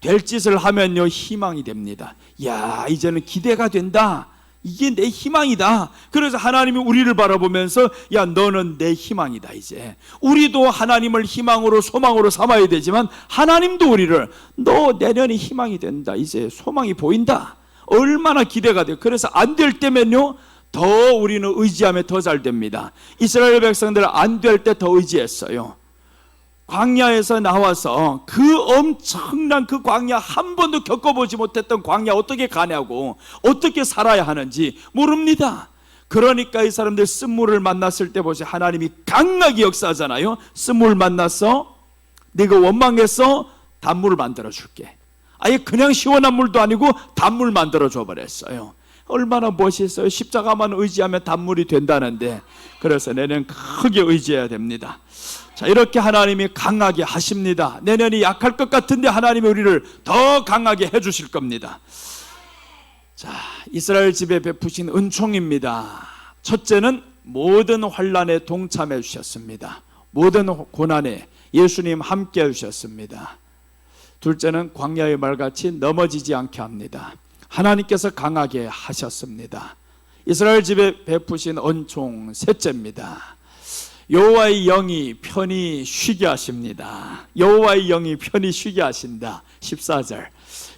될 짓을 하면요 희망이 됩니다. 야, 이제는 기대가 된다. 이게 내 희망이다. 그래서 하나님이 우리를 바라보면서 야, 너는 내 희망이다. 이제 우리도 하나님을 희망으로 소망으로 삼아야 되지만 하나님도 우리를 너 내년이 희망이 된다. 이제 소망이 보인다. 얼마나 기대가 돼요. 그래서 안 될 때면요 더 우리는 의지하면 더 잘 됩니다. 이스라엘 백성들 안 될 때 더 의지했어요. 광야에서 나와서 그 엄청난 그 광야, 한 번도 겪어보지 못했던 광야 어떻게 가냐고, 어떻게 살아야 하는지 모릅니다. 그러니까 이 사람들 쓴물을 만났을 때 보세요. 하나님이 강하게 역사하잖아요. 쓴물 만났어? 네가 원망했어? 단물을 만들어 줄게. 아예 그냥 시원한 물도 아니고 단물 만들어 줘 버렸어요. 얼마나 멋있어요. 십자가만 의지하면 단물이 된다는데, 그래서 내년 크게 의지해야 됩니다. 자, 이렇게 하나님이 강하게 하십니다. 내년이 약할 것 같은데 하나님이 우리를 더 강하게 해주실 겁니다. 자, 이스라엘 집에 베푸신 은총입니다. 첫째는 모든 환난에 동참해 주셨습니다. 모든 고난에 예수님 함께 해주셨습니다. 둘째는 광야의 말같이 넘어지지 않게 합니다. 하나님께서 강하게 하셨습니다. 이스라엘 집에 베푸신 은총 셋째입니다. 여호와의 영이 편히 쉬게 하십니다. 여호와의 영이 편히 쉬게 하신다. 14절.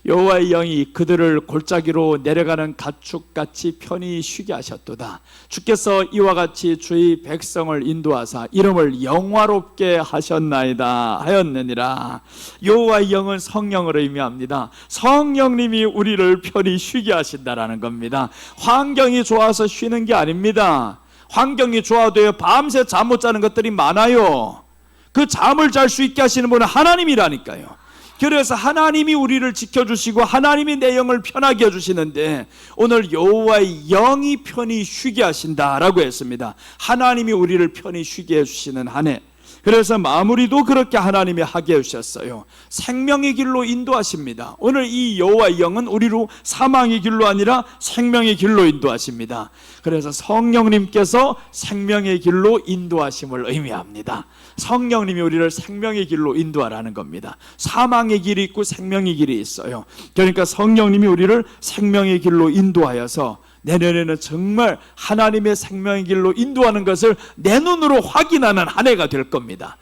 여호와의 영이 그들을 골짜기로 내려가는 가축같이 편히 쉬게 하셨도다. 주께서 이와 같이 주의 백성을 인도하사 이름을 영화롭게 하셨나이다 하였느니라. 여호와의 영은 성령을 의미합니다. 성령님이 우리를 편히 쉬게 하신다라는 겁니다. 환경이 좋아서 쉬는 게 아닙니다. 환경이 좋아도 밤새 잠 못 자는 것들이 많아요. 그 잠을 잘 수 있게 하시는 분은 하나님이라니까요. 그래서 하나님이 우리를 지켜주시고 하나님이 내 영을 편하게 해주시는데, 오늘 여호와의 영이 편히 쉬게 하신다라고 했습니다. 하나님이 우리를 편히 쉬게 해주시는 한 해, 그래서 마무리도 그렇게 하나님이 하게 해주셨어요. 생명의 길로 인도하십니다. 오늘 이 여호와의 영은 우리로 사망의 길로 아니라 생명의 길로 인도하십니다. 그래서 성령님께서 생명의 길로 인도하심을 의미합니다. 성령님이 우리를 생명의 길로 인도하라는 겁니다. 사망의 길이 있고 생명의 길이 있어요. 그러니까 성령님이 우리를 생명의 길로 인도하여서 내년에는 정말 하나님의 생명의 길로 인도하는 것을 내 눈으로 확인하는 한 해가 될 겁니다.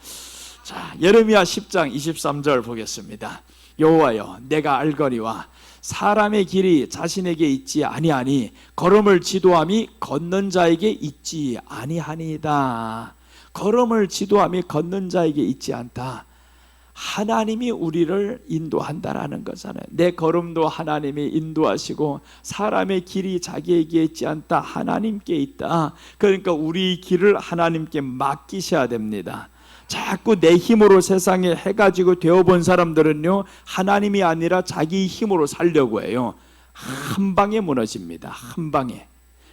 자, 예레미야 10장 23절 보겠습니다. 여호와여, 내가 알거니와 사람의 길이 자신에게 있지 아니하니 걸음을 지도함이 걷는 자에게 있지 아니하니이다. 걸음을 지도함이 걷는 자에게 있지 않다. 하나님이 우리를 인도한다라는 거잖아요. 내 걸음도 하나님이 인도하시고 사람의 길이 자기에게 있지 않다. 하나님께 있다. 그러니까 우리 길을 하나님께 맡기셔야 됩니다. 자꾸 내 힘으로 세상에 해가지고 되어본 사람들은요, 하나님이 아니라 자기 힘으로 살려고 해요. 한 방에 무너집니다. 한 방에.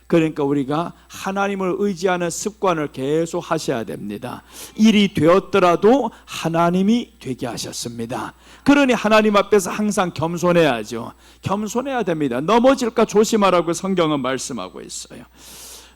그러니까 우리가 하나님을 의지하는 습관을 계속 하셔야 됩니다. 일이 되었더라도 하나님이 되게 하셨습니다. 그러니 하나님 앞에서 항상 겸손해야죠. 겸손해야 됩니다. 넘어질까 조심하라고 성경은 말씀하고 있어요.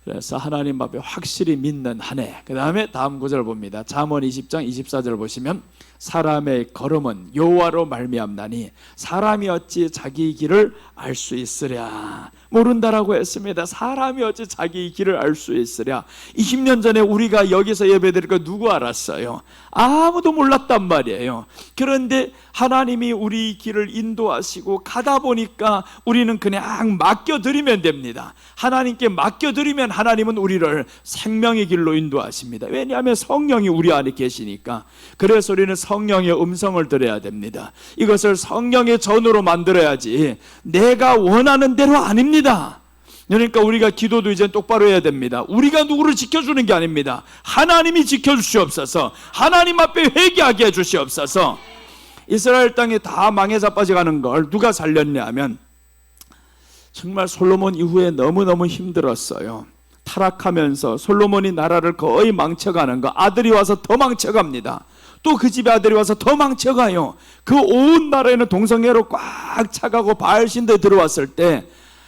그래서 하나님 앞에 확실히 믿는 한 해. 그 다음에 다음 구절 봅니다. 잠언 20장 24절 보시면, 사람의 걸음은 여호와로 말미암나니 사람이 어찌 자기 길을 알 수 있으랴. 모른다라고 했습니다. 사람이 어찌 자기 길을 알 수 있으랴. 20년 전에 우리가 여기서 예배드릴 거 누구 알았어요? 아무도 몰랐단 말이에요. 그런데 하나님이 우리 길을 인도하시고 가다 보니까 우리는 그냥 맡겨드리면 됩니다. 하나님께 맡겨드리면 하나님은 우리를 생명의 길로 인도하십니다. 왜냐하면 성령이 우리 안에 계시니까. 그래서 우리는 성령의 음성을 들어야 됩니다. 이것을 성령의 전으로 만들어야지 내가 원하는 대로 아닙니다. 그러니까 우리가 기도도 이제 똑바로 해야 됩니다. 우리가 누구를 지켜주는 게 아닙니다. 하나님이 지켜주시옵소서. 하나님 앞에 회개하게 해주시옵소서. 이스라엘 땅이 다 망해 자빠져가는 걸 누가 살렸냐 하면, 정말 솔로몬 이후에 너무너무 힘들었어요. 타락하면서 솔로몬이 나라를 거의 망쳐가는 거, 아들이 와서 더 망쳐갑니다. 또 그 집에 아들이 와서 더 망쳐가요. 그 온 나라에는 동성애로 꽉 차가고 바알신도에 들어왔을 때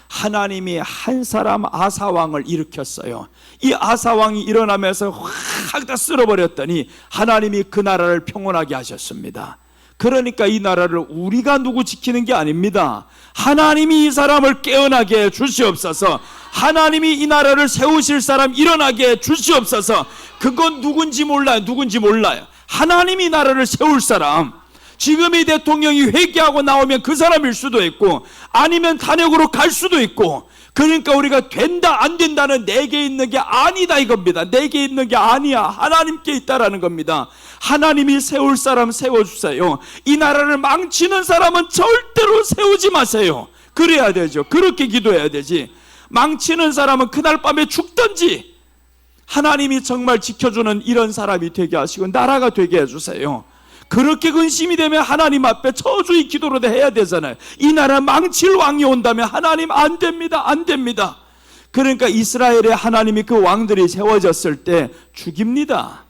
하나님이 한 사람 아사왕을 일으켰어요. 이 아사왕이 일어나면서 확 다 쓸어버렸더니 하나님이 그 나라를 평온하게 하셨습니다. 그러니까 이 나라를 우리가 누구 지키는 게 아닙니다. 하나님이 이 사람을 깨어나게 해 주시옵소서. 하나님이 이 나라를 세우실 사람 일어나게 해 주시옵소서. 그건 누군지 몰라요. 누군지 몰라요. 하나님이 나라를 세울 사람, 지금 이 대통령이 회개하고 나오면 그 사람일 수도 있고, 아니면 탄핵으로 갈 수도 있고, 그러니까 우리가 된다 안 된다는 내게 있는 게 아니다 이겁니다. 내게 있는 게 아니야. 하나님께 있다라는 겁니다. 하나님이 세울 사람 세워주세요. 이 나라를 망치는 사람은 절대로 세우지 마세요. 그래야 되죠. 그렇게 기도해야 되지. 망치는 사람은 그날 밤에 죽든지 하나님이 정말 지켜주는 이런 사람이 되게 하시고 나라가 되게 해주세요. 그렇게 근심이 되면 하나님 앞에 저주의 기도로 해야 되잖아요. 이 나라 망칠 왕이 온다면 하나님 안 됩니다. 안 됩니다. 그러니까 이스라엘에 하나님이 그 왕들이 세워졌을 때 죽입니다.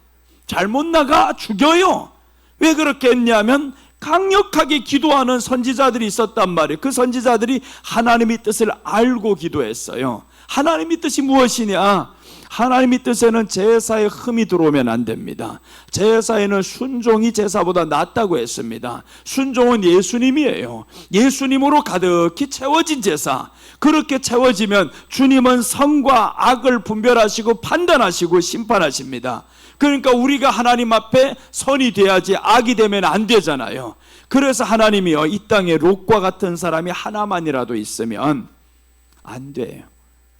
잘못 나가 죽여요. 왜 그렇게 했냐면 강력하게 기도하는 선지자들이 있었단 말이에요. 그 선지자들이 하나님의 뜻을 알고 기도했어요. 하나님의 뜻이 무엇이냐? 하나님의 뜻에는 제사에 흠이 들어오면 안 됩니다. 제사에는 순종이 제사보다 낫다고 했습니다. 순종은 예수님이에요. 예수님으로 가득히 채워진 제사. 그렇게 채워지면 주님은 선과 악을 분별하시고 판단하시고 심판하십니다. 그러니까 우리가 하나님 앞에 선이 돼야지 악이 되면 안 되잖아요. 그래서 하나님이요, 이 땅에 롯과 같은 사람이 하나만이라도 있으면 안 돼요.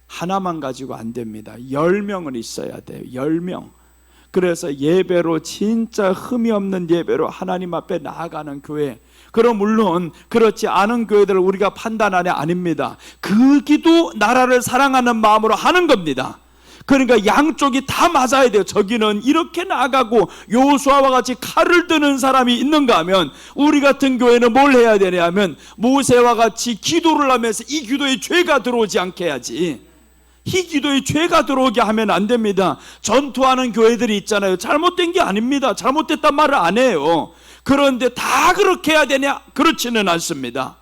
하나만 가지고 안 됩니다. 10명은 있어야 돼요. 10명. 그래서 예배로, 진짜 흠이 없는 예배로 하나님 앞에 나아가는 교회. 그럼 물론 그렇지 않은 교회들을 우리가 판단하냐? 아닙니다. 그 기도 나라를 사랑하는 마음으로 하는 겁니다. 그러니까 양쪽이 다 맞아야 돼요. 저기는 이렇게 나아가고 여호수아와 같이 칼을 드는 사람이 있는가 하면 우리 같은 교회는 뭘 해야 되냐 하면 모세와 같이 기도를 하면서 이 기도에 죄가 들어오지 않게 해야지. 이 기도에 죄가 들어오게 하면 안 됩니다. 전투하는 교회들이 있잖아요. 잘못된 게 아닙니다. 잘못됐단 말을 안 해요. 그런데 다 그렇게 해야 되냐? 그렇지는 않습니다.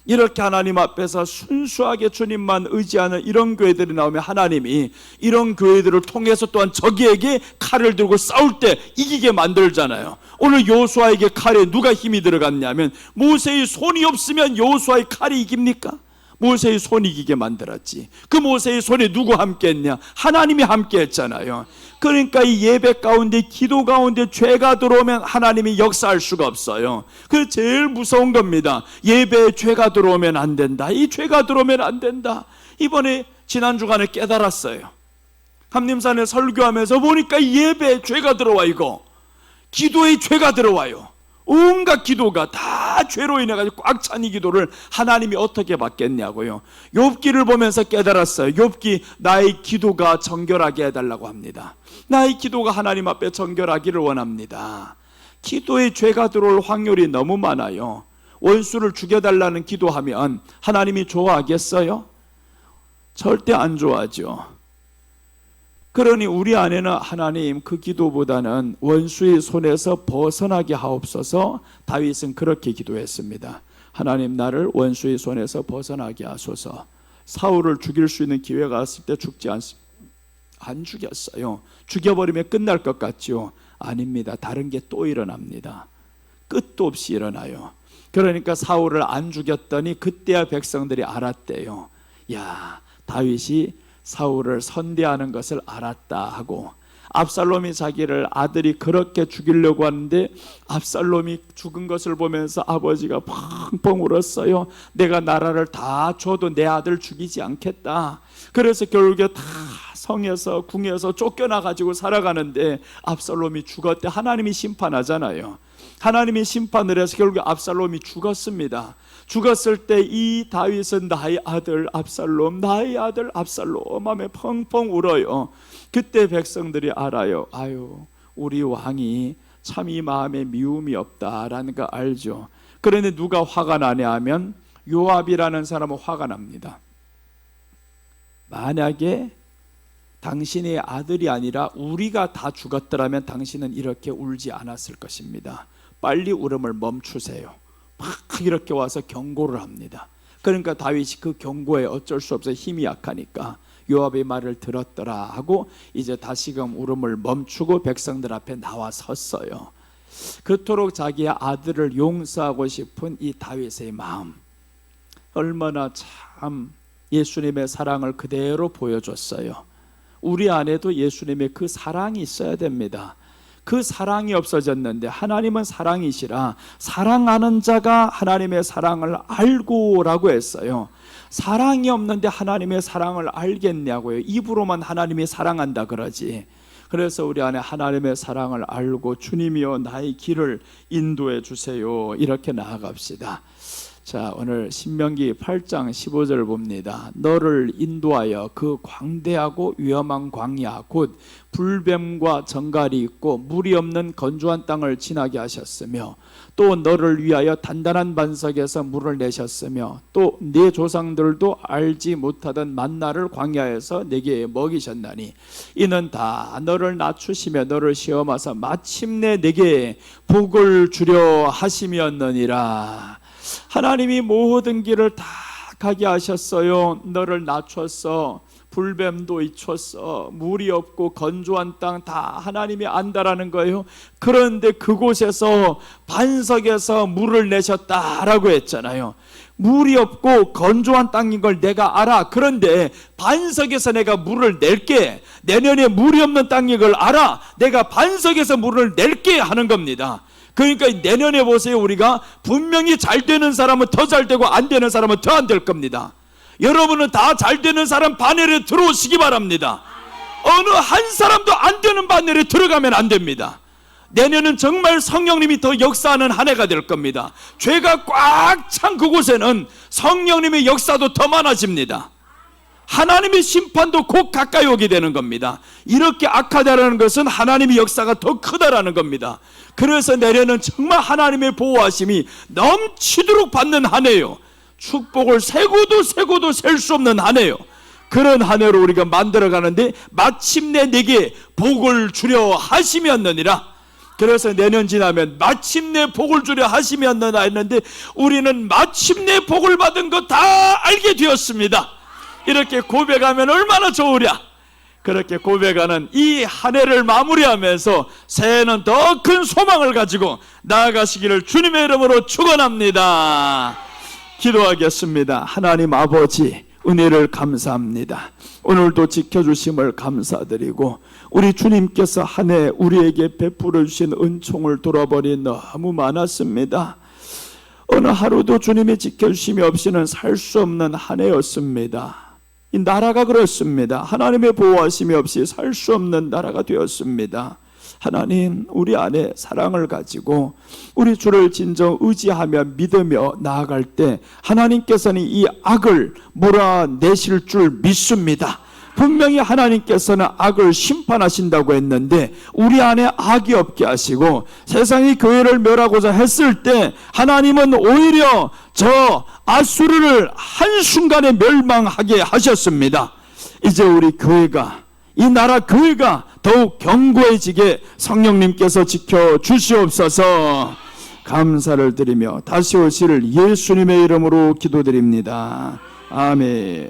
이렇게 하나님 앞에서 순수하게 주님만 의지하는 이런 교회들이 나오면 하나님이 이런 교회들을 통해서 또한 적에게 칼을 들고 싸울 때 이기게 만들잖아요. 오늘 여호수아에게 칼에 누가 힘이 들어갔냐면 모세의 손이 없으면 여호수아의 칼이 이깁니까? 모세의 손이 이기게 만들었지. 그 모세의 손에 누구 함께 했냐? 하나님이 함께 했잖아요. 그러니까 이 예배 가운데, 기도 가운데 죄가 들어오면 하나님이 역사할 수가 없어요. 그게 제일 무서운 겁니다. 예배에 죄가 들어오면 안 된다. 이 죄가 들어오면 안 된다. 이번에 지난 주간에 깨달았어요. 감림산에 설교하면서 보니까 예배에 죄가 들어와. 이거 기도에 죄가 들어와요. 온갖 기도가 다 죄로 인해가지고 꽉 찬 이 기도를 하나님이 어떻게 받겠냐고요. 욥기를 보면서 깨달았어요. 욥기 나의 기도가 정결하게 해달라고 합니다. 나의 기도가 하나님 앞에 정결하기를 원합니다. 기도에 죄가 들어올 확률이 너무 많아요. 원수를 죽여달라는 기도하면 하나님이 좋아하겠어요? 절대 안 좋아하죠. 그러니 우리 안에는 하나님 그 기도보다는 원수의 손에서 벗어나게 하옵소서. 다윗은 그렇게 기도했습니다. 하나님 나를 원수의 손에서 벗어나게 하소서. 사울을 죽일 수 있는 기회가 왔을 때 안 죽였어요. 죽여버리면 끝날 것 같죠? 아닙니다. 다른 게 또 일어납니다. 끝도 없이 일어나요. 그러니까 사울을 안 죽였더니 그때야 백성들이 알았대요. 야, 다윗이 사울을 선대하는 것을 알았다 하고, 압살롬이 자기를 아들이 그렇게 죽이려고 하는데 압살롬이 죽은 것을 보면서 아버지가 펑펑 울었어요. 내가 나라를 다 줘도 내 아들 죽이지 않겠다. 그래서 결국에 다 성에서 궁에서 쫓겨나가지고 살아가는데 압살롬이 죽었대. 하나님이 심판하잖아요. 하나님이 심판을 해서 결국 압살롬이 죽었습니다. 죽었을 때 이 다윗은 나의 아들 압살롬, 나의 아들 압살롬 하며 펑펑 울어요. 그때 백성들이 알아요. 아유, 우리 왕이 참 이 마음에 미움이 없다라는 거 알죠. 그런데 누가 화가 나냐 하면 요압이라는 사람은 화가 납니다. 만약에 당신의 아들이 아니라 우리가 다 죽었더라면 당신은 이렇게 울지 않았을 것입니다. 빨리 울음을 멈추세요. 막 이렇게 와서 경고를 합니다. 그러니까 다윗이 그 경고에 어쩔 수 없어 힘이 약하니까 요압의 말을 들었더라 하고 이제 다시금 울음을 멈추고 백성들 앞에 나와 섰어요. 그토록 자기의 아들을 용서하고 싶은 이 다윗의 마음, 얼마나 참 예수님의 사랑을 그대로 보여줬어요. 우리 안에도 예수님의 그 사랑이 있어야 됩니다. 그 사랑이 없어졌는데 하나님은 사랑이시라 사랑하는 자가 하나님의 사랑을 알고라고 했어요. 사랑이 없는데 하나님의 사랑을 알겠냐고요. 입으로만 하나님이 사랑한다 그러지. 그래서 우리 안에 하나님의 사랑을 알고 주님이여 나의 길을 인도해 주세요. 이렇게 나아갑시다. 자, 오늘 신명기 8장 15절 봅니다. 너를 인도하여 그 광대하고 위험한 광야 곧 불뱀과 정갈이 있고 물이 없는 건조한 땅을 지나게 하셨으며 또 너를 위하여 단단한 반석에서 물을 내셨으며 또 네 조상들도 알지 못하던 만나를 광야에서 내게 먹이셨나니 이는 다 너를 낮추시며 너를 시험하사 마침내 내게 복을 주려 하심이었느니라. 하나님이 모든 길을 다 가게 하셨어요. 너를 낮췄어. 불뱀도 잊혔어. 물이 없고 건조한 땅 다 하나님이 안다라는 거예요. 그런데 그곳에서 반석에서 물을 내셨다라고 했잖아요. 물이 없고 건조한 땅인 걸 내가 알아. 그런데 반석에서 내가 물을 낼게. 내년에 물이 없는 땅인 걸 알아. 내가 반석에서 물을 낼게 하는 겁니다. 그러니까 내년에 보세요. 우리가 분명히 잘 되는 사람은 더 잘 되고 안 되는 사람은 더 안 될 겁니다. 여러분은 다 잘 되는 사람 바늘에 들어오시기 바랍니다. 어느 한 사람도 안 되는 바늘에 들어가면 안 됩니다. 내년은 정말 성령님이 더 역사하는 한 해가 될 겁니다. 죄가 꽉 찬 그곳에는 성령님의 역사도 더 많아집니다. 하나님의 심판도 곧 가까이 오게 되는 겁니다. 이렇게 악하다라는 것은 하나님의 역사가 더 크다라는 겁니다. 그래서 내년은 정말 하나님의 보호하심이 넘치도록 받는 한 해요. 축복을 세고도 셀 수 없는 한 해요. 그런 한 해로 우리가 만들어가는데 마침내 내게 복을 주려 하심이었느니라. 그래서 내년 지나면 마침내 복을 주려 하심이었느니라 했는데 우리는 마침내 복을 받은 거 다 알게 되었습니다. 이렇게 고백하면 얼마나 좋으랴. 그렇게 고백하는 이 한 해를 마무리하면서 새해는 더 큰 소망을 가지고 나아가시기를 주님의 이름으로 축원합니다. 기도하겠습니다. 하나님 아버지, 은혜를 감사합니다. 오늘도 지켜주심을 감사드리고 우리 주님께서 한 해 우리에게 베풀어 주신 은총을 돌아보니 너무 많았습니다. 어느 하루도 주님의 지켜주심이 없이는 살 수 없는 한 해였습니다. 이 나라가 그렇습니다. 하나님의 보호하심이 없이 살 수 없는 나라가 되었습니다. 하나님, 우리 안에 사랑을 가지고 우리 주를 진정 의지하며 믿으며 나아갈 때 하나님께서는 이 악을 몰아내실 줄 믿습니다. 분명히 하나님께서는 악을 심판하신다고 했는데 우리 안에 악이 없게 하시고 세상이 교회를 멸하고자 했을 때 하나님은 오히려 저 아수르를 한순간에 멸망하게 하셨습니다. 이제 우리 교회가, 이 나라 교회가 더욱 견고해지게 성령님께서 지켜주시옵소서. 감사를 드리며 다시 오실 예수님의 이름으로 기도드립니다. 아멘.